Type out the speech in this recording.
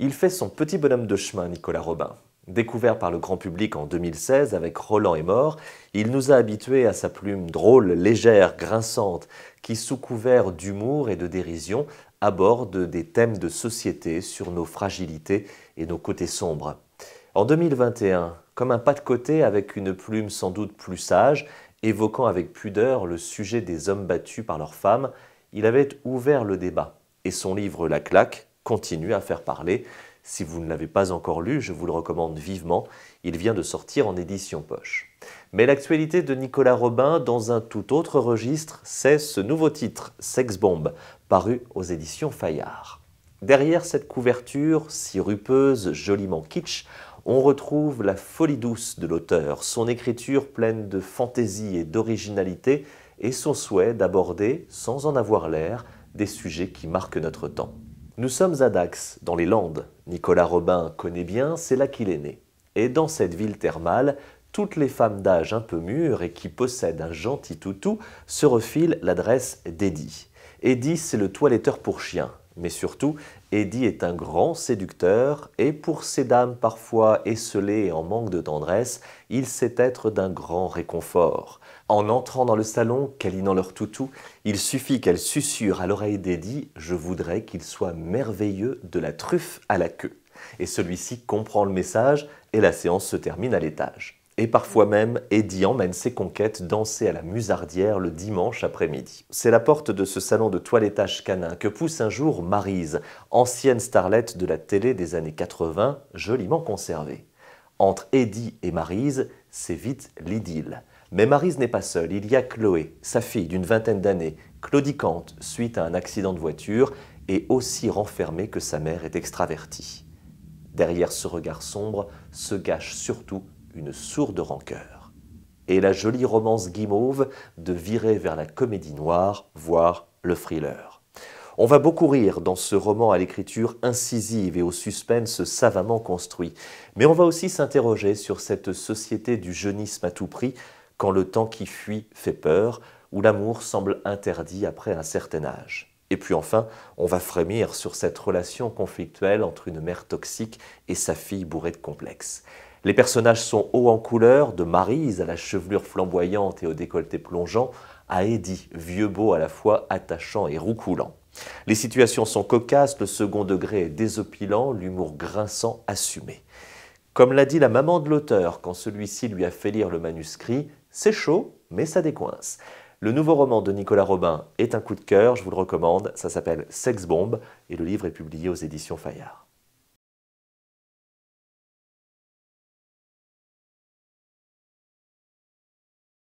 Il fait son petit bonhomme de chemin, Nicolas Robin. Découvert par le grand public en 2016 avec Roland est mort, il nous a habitués à sa plume drôle, légère, grinçante, qui sous couvert d'humour et de dérision aborde des thèmes de société sur nos fragilités et nos côtés sombres. En 2021, comme un pas de côté avec une plume sans doute plus sage, évoquant avec pudeur le sujet des hommes battus par leurs femmes, il avait ouvert le débat. Et son livre La Claque continue à faire parler. Si vous ne l'avez pas encore lu, je vous le recommande vivement. Il vient de sortir en édition poche. Mais l'actualité de Nicolas Robin, dans un tout autre registre, c'est ce nouveau titre, Sex Bomb, paru aux éditions Fayard. Derrière cette couverture, si rupeuse, joliment kitsch, on retrouve la folie douce de l'auteur, son écriture pleine de fantaisie et d'originalité, et son souhait d'aborder, sans en avoir l'air, des sujets qui marquent notre temps. Nous sommes à Dax, dans les Landes. Nicolas Robin connaît bien, c'est là qu'il est né. Et dans cette ville thermale, toutes les femmes d'âge un peu mûr et qui possèdent un gentil toutou se refilent l'adresse d'Eddie. Eddie, c'est le toiletteur pour chiens. Mais surtout, Eddie est un grand séducteur et pour ces dames parfois esselées et en manque de tendresse, il sait être d'un grand réconfort. En entrant dans le salon, câlinant leur toutou, il suffit qu'elle susurre à l'oreille d'Eddie « Je voudrais qu'il soit merveilleux de la truffe à la queue ». Et celui-ci comprend le message et la séance se termine à l'étage. Et parfois même, Eddie emmène ses conquêtes danser à la musardière le dimanche après-midi. C'est la porte de ce salon de toilettage canin que pousse un jour Maryse, ancienne starlette de la télé des années 80, joliment conservée. Entre Eddie et Maryse, c'est vite l'idylle. Mais Maryse n'est pas seule, il y a Chloé, sa fille d'une vingtaine d'années, claudicante suite à un accident de voiture et aussi renfermée que sa mère est extravertie. Derrière ce regard sombre se cache surtout une sourde rancœur. Et la jolie romance guimauve de virer vers la comédie noire, voire le thriller. On va beaucoup rire dans ce roman à l'écriture incisive et au suspense savamment construit. Mais on va aussi s'interroger sur cette société du jeunisme à tout prix, quand le temps qui fuit fait peur, où l'amour semble interdit après un certain âge. Et puis enfin, on va frémir sur cette relation conflictuelle entre une mère toxique et sa fille bourrée de complexes. Les personnages sont hauts en couleur, de Maryse à la chevelure flamboyante et au décolleté plongeant, à Eddie, vieux beau à la fois attachant et roucoulant. Les situations sont cocasses, le second degré est désopilant, l'humour grinçant assumé. Comme l'a dit la maman de l'auteur quand celui-ci lui a fait lire le manuscrit, c'est chaud, mais ça décoince. Le nouveau roman de Nicolas Robin est un coup de cœur, je vous le recommande, ça s'appelle Sex Bomb et le livre est publié aux éditions Fayard.